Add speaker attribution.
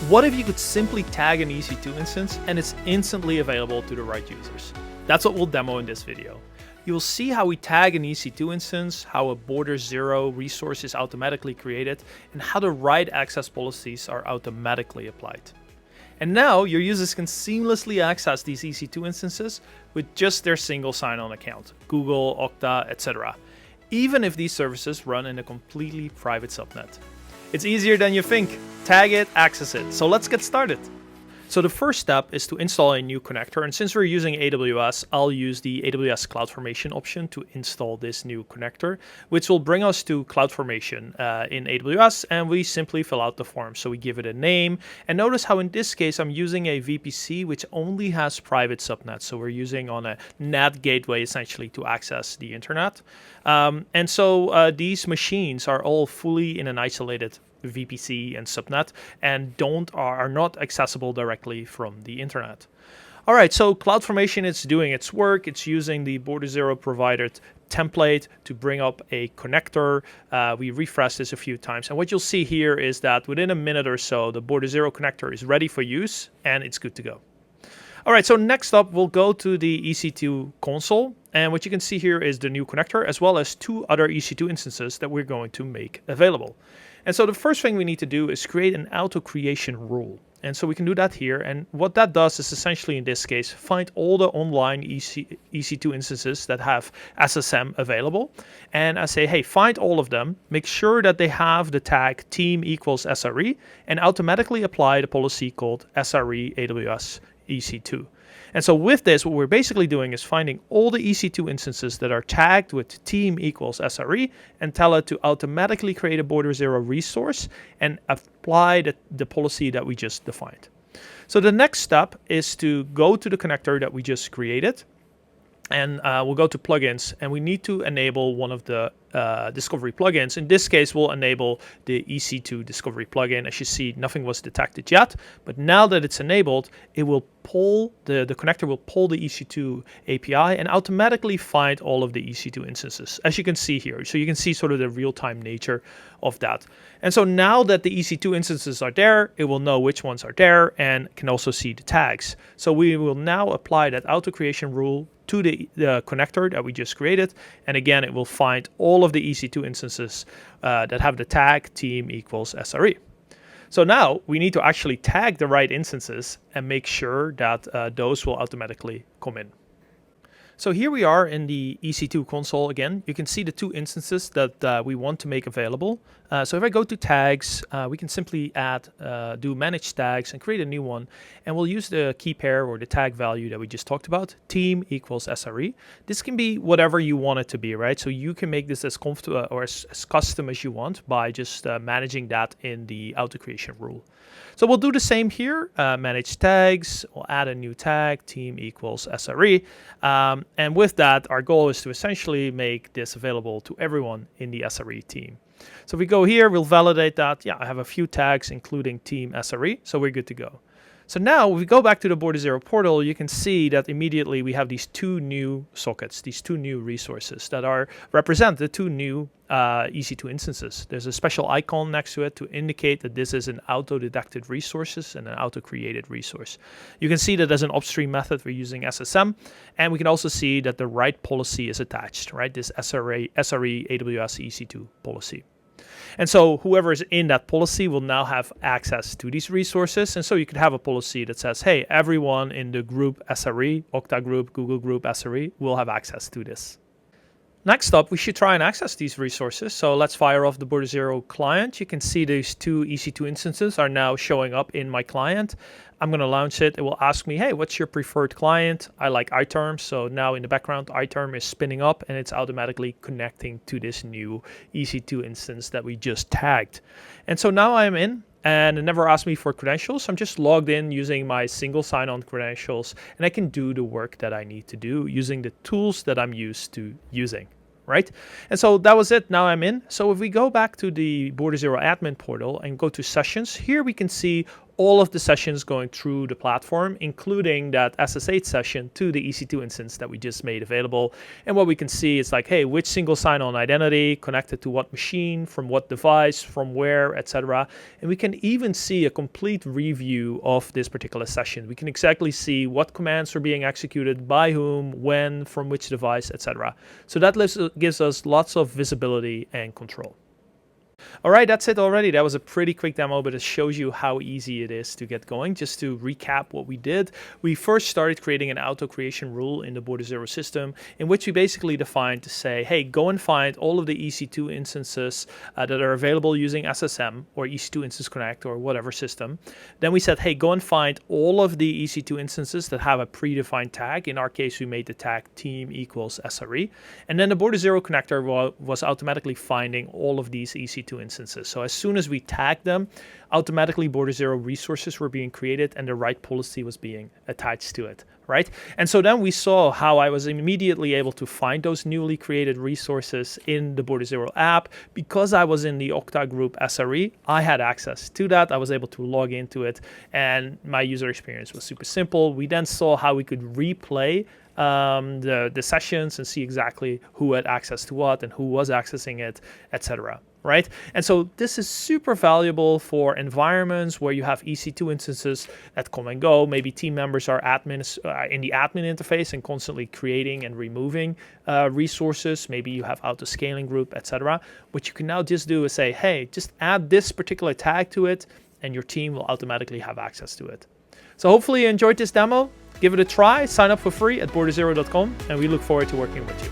Speaker 1: What if you could simply tag an EC2 instance and it's instantly available to the right users? That's what we'll demo in this video. You'll see how we tag an EC2 instance, how a Border0 resource is automatically created, and how the right access policies are automatically applied. And now your users can seamlessly access these EC2 instances with just their single sign-on account, Google, Okta, etc., even if these services run in a completely private subnet. It's easier than you think. Tag it, access it. So let's get started. So the first step is to install a new connector, and since we're using AWS, I'll use the AWS CloudFormation option to install this new connector, which will bring us to CloudFormation in AWS, and we simply fill out the form. So we give it a name, and notice how in this case I'm using a VPC which only has private subnets. So we're using on a NAT gateway essentially to access the internet. And so these machines are all fully in an isolated VPC and subnet and are not accessible directly from the internet. All right, so CloudFormation is doing its work. It's using the Border0 provided template to bring up a connector. We refreshed this a few times, and what you'll see here is that within a minute or so, the Border0 connector is ready for use and it's good to go. All right, so next up, we'll go to the EC2 console. And what you can see here is the new connector, as well as two other EC2 instances that we're going to make available. And so the first thing we need to do is create an auto creation rule. And so we can do that here. And what that does is essentially, in this case, find all the online EC2 instances that have SSM available. And I say, hey, find all of them, make sure that they have the tag team equals SRE, and automatically apply the policy called SRE AWS EC2. And so with this, what we're basically doing is finding all the EC2 instances that are tagged with team equals SRE and tell it to automatically create a Border0 resource and apply the policy that we just defined. So the next step is to go to the connector that we just created, and we'll go to plugins, and we need to enable one of the discovery plugins. In this case, we'll enable the EC2 discovery plugin. As you see, nothing was detected yet, but now that it's enabled, it will pull, the connector will pull the EC2 API and automatically find all of the EC2 instances, as you can see here. So you can see sort of the real-time nature of that. And so now that the EC2 instances are there, it will know which ones are there and can also see the tags. So we will now apply that auto creation rule to the connector that we just created. And again, it will find all of the EC2 instances that have the tag team equals SRE. So now we need to actually tag the right instances and make sure that those will automatically come in. So here we are in the EC2 console again. You can see the two instances that we want to make available. So if I go to tags, we can simply do manage tags and create a new one. And we'll use the key pair or the tag value that we just talked about, team equals SRE. This can be whatever you want it to be, right? So you can make this as comfortable or as custom as you want by just managing that in the auto creation rule. So we'll do the same here, manage tags, we'll add a new tag, team equals SRE. And with that, our goal is to essentially make this available to everyone in the SRE team. So if we go here, we'll validate that, yeah, I have a few tags, including team SRE, so we're good to go. So now, if we go back to the Border0 portal, you can see that immediately we have these two new sockets, these two new resources that represent the two new EC2 instances. There's a special icon next to it to indicate that this is an auto-detected resources and an auto-created resource. You can see that there's an upstream method, we're using SSM, and we can also see that the right policy is attached, right? This SRE AWS EC2 policy. And so whoever is in that policy will now have access to these resources. And so you could have a policy that says, hey, everyone in the group SRE, Okta group, Google group SRE will have access to this. Next up, we should try and access these resources. So let's fire off the Border0 client. You can see these two EC2 instances are now showing up in my client. I'm going to launch it. It will ask me, hey, what's your preferred client? I like iTerm. So now in the background, iTerm is spinning up and it's automatically connecting to this new EC2 instance that we just tagged. And so now I'm in. And it never asked me for credentials. I'm just logged in using my single sign-on credentials, and I can do the work that I need to do using the tools that I'm used to using, right? And so that was it. Now I'm in. So if we go back to the Border0 admin portal and go to sessions, here we can see all of the sessions going through the platform, including that SSH session to the EC2 instance that we just made available. And what we can see is like, hey, which single sign-on identity connected to what machine, from what device, from where, etc. And we can even see a complete review of this particular session. We can exactly see what commands are being executed, by whom, when, from which device, etc. So that gives us lots of visibility and control. All right, that's it already. That was a pretty quick demo, but it shows you how easy it is to get going. Just to recap what we did, we first started creating an auto creation rule in the Border0 system, in which we basically defined to say, hey, go and find all of the EC2 instances that are available using SSM or EC2 Instance Connect or whatever system. Then we said, hey, go and find all of the EC2 instances that have a predefined tag. In our case, we made the tag team equals SRE. And then the Border0 connector was automatically finding all of these EC2 instances. So as soon as we tagged them, automatically Border0 resources were being created and the right policy was being attached to it, right? And so then we saw how I was immediately able to find those newly created resources in the Border0 app. Because I was in the Okta group SRE, I had access to that. I was able to log into it and my user experience was super simple. We then saw how we could replay the sessions and see exactly who had access to what and who was accessing it, etc. Right? And so this is super valuable for environments where you have EC2 instances that come and go. Maybe team members are admins in the admin interface and constantly creating and removing resources. Maybe you have auto scaling group, etc. What you can now just do is say, hey, just add this particular tag to it and your team will automatically have access to it. So hopefully you enjoyed this demo. Give it a try. Sign up for free at border0.com and we look forward to working with you.